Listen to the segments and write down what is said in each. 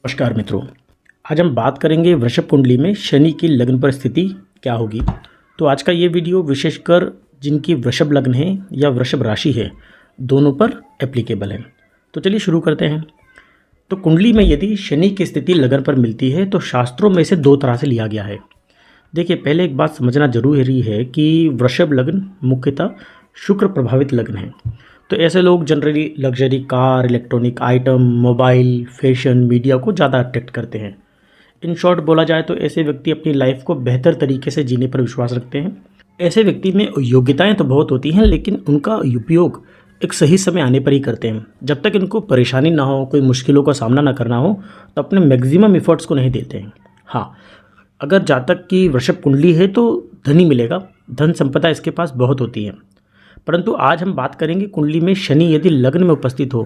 नमस्कार मित्रों। आज हम बात करेंगे वृषभ कुंडली में शनि की लग्न पर स्थिति क्या होगी। तो आज का ये वीडियो विशेषकर जिनकी वृषभ लग्न है या वृषभ राशि है दोनों पर एप्लीकेबल है। तो चलिए शुरू करते हैं। तो कुंडली में यदि शनि की स्थिति लग्न पर मिलती है तो शास्त्रों में इसे दो तरह से लिया गया है। देखिए, पहले एक बात समझना जरूरी है कि वृषभ लग्न मुख्यतः शुक्र प्रभावित लग्न है। तो ऐसे लोग generally luxury car, electronic item, mobile, fashion, media को ज़्यादा अट्रैक्ट करते हैं। इन शॉर्ट बोला जाए तो ऐसे व्यक्ति अपनी लाइफ को बेहतर तरीके से जीने पर विश्वास रखते हैं। ऐसे व्यक्ति में योग्यताएं तो बहुत होती हैं, लेकिन उनका उपयोग एक सही समय आने पर ही करते हैं। जब तक इनको परेशानी ना हो, कोई मुश्किलों का सामना ना करना हो, तो अपने मैक्सिमम एफर्ट्स को नहीं देते हैं। हाँ, अगर जातक की वृषभ कुंडली है तो धन ही मिलेगा, धन संपदा इसके पास बहुत होती है। परंतु आज हम बात करेंगे कुंडली में शनि यदि लग्न में उपस्थित हो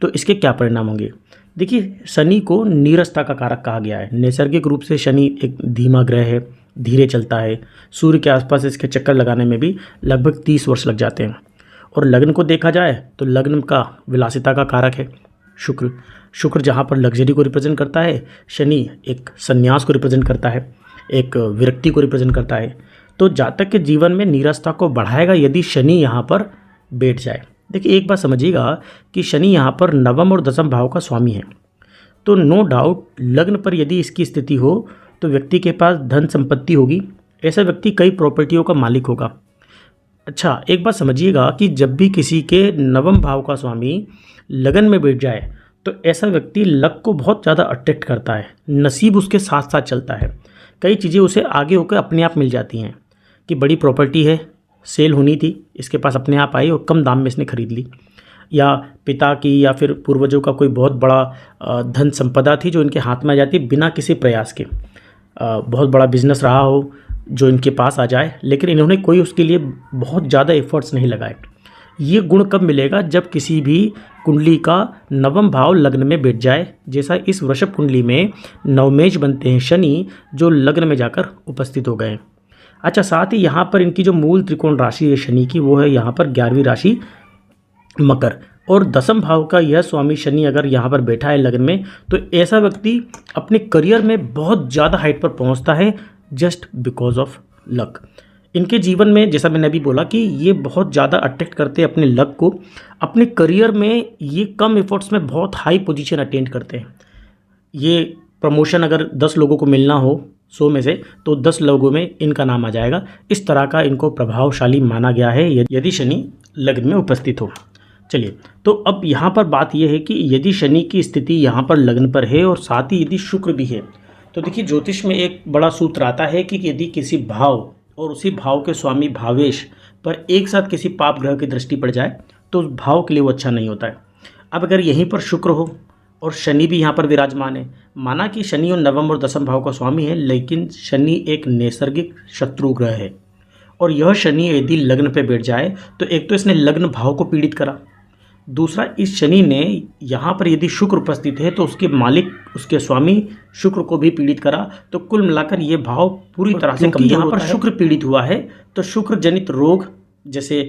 तो इसके क्या परिणाम होंगे। देखिए, शनि को नीरसता का कारक कहा गया है। नैसर्गिक रूप से शनि एक धीमा ग्रह है, धीरे चलता है। सूर्य के आसपास इसके चक्कर लगाने में भी लगभग 30 वर्ष लग जाते हैं। और लग्न को देखा जाए तो लग्न का विलासिता का कारक है शुक्र। शुक्र जहाँ पर लग्जरी को रिप्रेजेंट करता है, शनि एक संन्यास को रिप्रेजेंट करता है, एक विरक्ति को रिप्रेजेंट करता है। तो जातक के जीवन में नीरसता को बढ़ाएगा यदि शनि यहाँ पर बैठ जाए। देखिए, एक बात समझिएगा कि शनि यहाँ पर नवम और दसम भाव का स्वामी है। तो नो डाउट लग्न पर यदि इसकी स्थिति हो तो व्यक्ति के पास धन संपत्ति होगी। ऐसा व्यक्ति कई प्रॉपर्टियों का मालिक होगा। अच्छा, एक बात समझिएगा कि जब भी किसी के नवम भाव का स्वामी लगन में बैठ जाए तो ऐसा व्यक्ति लक को बहुत ज़्यादा अट्रैक्ट करता है। नसीब उसके साथ साथ चलता है। कई चीज़ें उसे आगे होकर अपने आप मिल जाती हैं कि बड़ी प्रॉपर्टी है, सेल होनी थी, इसके पास अपने आप आई और कम दाम में इसने खरीद ली। या पिता की या फिर पूर्वजों का कोई बहुत बड़ा धन संपदा थी जो इनके हाथ में आ जाती बिना किसी प्रयास के। बहुत बड़ा बिजनेस रहा हो जो इनके पास आ जाए, लेकिन इन्होंने कोई उसके लिए बहुत ज़्यादा एफर्ट्स नहीं लगाए। ये गुण कब मिलेगा? जब किसी भी कुंडली का नवम भाव लग्न में बैठ जाए। जैसा इस वृषभ कुंडली में नवमेश बनते हैं शनि, जो लग्न में जाकर उपस्थित हो गए। अच्छा, साथ ही यहाँ पर इनकी जो मूल त्रिकोण राशि है शनि की, वो है यहाँ पर 11वीं राशि मकर। और दसम भाव का यह स्वामी शनि अगर यहाँ पर बैठा है लग्न में, तो ऐसा व्यक्ति अपने करियर में बहुत ज़्यादा हाइट पर पहुँचता है जस्ट बिकॉज ऑफ लक। इनके जीवन में जैसा मैंने अभी बोला कि ये बहुत ज़्यादा अट्रैक्ट करते हैं अपने लक को। अपने करियर में ये कम एफर्ट्स में बहुत हाई पोजीशन अटेंड करते हैं। ये प्रमोशन अगर 10 लोगों को मिलना हो 100 में से, तो 10 लोगों में इनका नाम आ जाएगा। इस तरह का इनको प्रभावशाली माना गया है यदि शनि लग्न में उपस्थित हो। चलिए, तो अब यहाँ पर बात यह है कि यदि शनि की स्थिति यहाँ पर लग्न पर है और साथ ही यदि शुक्र भी है, तो देखिए ज्योतिष में एक बड़ा सूत्र आता है कि यदि किसी भाव और उसी भाव के स्वामी भावेश पर एक साथ किसी पाप ग्रह की दृष्टि पड़ जाए तो उस भाव के लिए वो अच्छा नहीं होता है। अब अगर यहीं पर शुक्र हो और शनि भी यहाँ पर विराजमान है, माना कि शनि और नवम और दसम भाव का स्वामी है, लेकिन शनि एक नैसर्गिक शत्रु ग्रह है। और यह शनि यदि लग्न पे बैठ जाए तो एक तो इसने लग्न भाव को पीड़ित करा, दूसरा इस शनि ने यहाँ पर यदि शुक्र उपस्थित है तो उसके मालिक, उसके स्वामी शुक्र को भी पीड़ित करा। तो कुल मिलाकर ये भाव पूरी तरह से कमजोर यहाँ पर शुक्र पीड़ित हुआ है। तो शुक्र जनित रोग, जैसे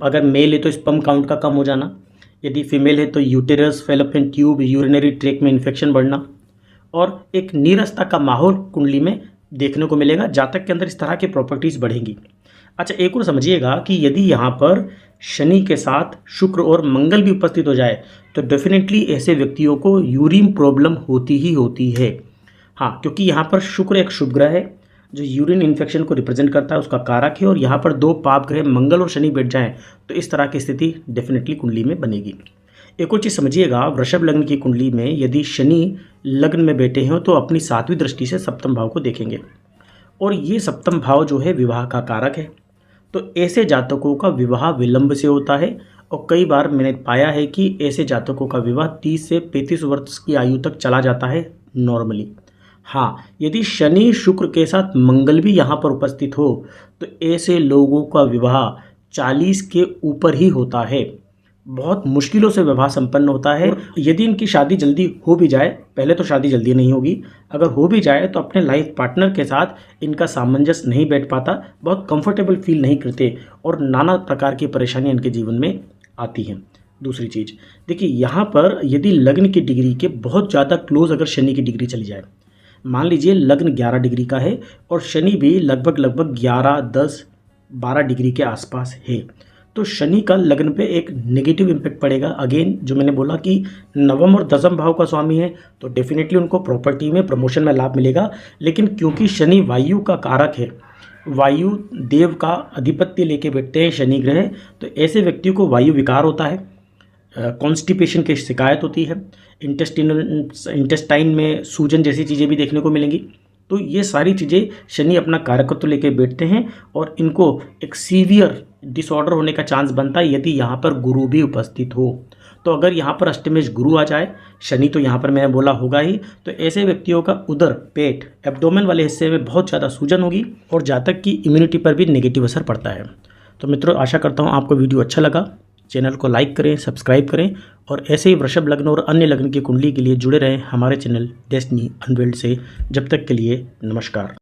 अगर मेल है तो स्पर्म काउंट का कम हो जाना, यदि फीमेल है तो uterus, fallopian tube, urinary track में इन्फेक्शन बढ़ना, और एक नीरसता का माहौल कुंडली में देखने को मिलेगा। जातक के अंदर इस तरह की प्रॉपर्टीज़ बढ़ेंगी। अच्छा, एक और समझिएगा कि यदि यहाँ पर शनि के साथ शुक्र और मंगल भी उपस्थित हो जाए तो डेफिनेटली ऐसे व्यक्तियों को यूरिन प्रॉब्लम होती ही होती है। हाँ, क्योंकि यहाँ पर शुक्र एक शुभ ग्रह है जो यूरिन इन्फेक्शन को रिप्रेजेंट करता है, उसका कारक है। और यहाँ पर दो पाप ग्रह मंगल और शनि बैठ जाएं तो इस तरह की स्थिति डेफिनेटली कुंडली में बनेगी। एक और चीज़ समझिएगा, वृषभ लग्न की कुंडली में यदि शनि लग्न में बैठे हों तो अपनी 7वीं दृष्टि से सप्तम भाव को देखेंगे, और ये सप्तम भाव जो है विवाह का कारक है। तो ऐसे जातकों का विवाह विलंब से होता है, और कई बार मैंने पाया है कि ऐसे जातकों का विवाह 30 से 35 वर्ष की आयु तक चला जाता है नॉर्मली। हाँ, यदि शनि शुक्र के साथ मंगल भी यहाँ पर उपस्थित हो तो ऐसे लोगों का विवाह 40 के ऊपर ही होता है। बहुत मुश्किलों से विवाह संपन्न होता है। यदि इनकी शादी जल्दी हो भी जाए, पहले तो शादी जल्दी नहीं होगी, अगर हो भी जाए तो अपने लाइफ पार्टनर के साथ इनका सामंजस्य नहीं बैठ पाता, बहुत कंफर्टेबल फील नहीं करते और नाना प्रकार की परेशानियां इनके जीवन में आती हैं। दूसरी चीज़ देखिए, यहाँ पर यदि लग्न की डिग्री के बहुत ज़्यादा क्लोज अगर शनि की डिग्री चली जाए, मान लीजिए लग्न 11 डिग्री का है और शनि भी लगभग 11, 10, 12 डिग्री के आसपास है, तो शनि का लग्न पे एक नेगेटिव इम्पैक्ट पड़ेगा। अगेन जो मैंने बोला कि नवम और दसम भाव का स्वामी है, तो डेफिनेटली उनको प्रॉपर्टी में, प्रमोशन में लाभ मिलेगा। लेकिन क्योंकि शनि वायु का कारक है, वायु देव का अधिपत्य लेके बैठते हैं शनि ग्रह, तो ऐसे व्यक्तियों को वायु विकार होता है, कॉन्स्टिपेशन की शिकायत होती है, इंटेस्टाइन में सूजन जैसी चीज़ें भी देखने को मिलेंगी। तो ये सारी चीज़ें शनि अपना कारकत्व लेके बैठते हैं और इनको एक सीवियर डिसऑर्डर होने का चांस बनता है यदि यहाँ पर गुरु भी उपस्थित हो। तो अगर यहाँ पर अष्टमेश गुरु आ जाए, शनि तो यहाँ पर मैंने बोला होगा ही, तो ऐसे व्यक्तियों का उदर, पेट, एब्डोमेन वाले हिस्से में बहुत ज़्यादा सूजन होगी और जातक की इम्यूनिटी पर भी नेगेटिव असर पड़ता है। तो मित्रों, आशा करता हूँ आपको वीडियो अच्छा लगा। चैनल को लाइक करें, सब्सक्राइब करें और ऐसे ही वृषभ लग्न और अन्य लग्न की कुंडली के लिए जुड़े रहें हमारे चैनल डेस्टिनी अनवेल्ड से। जब तक के लिए नमस्कार।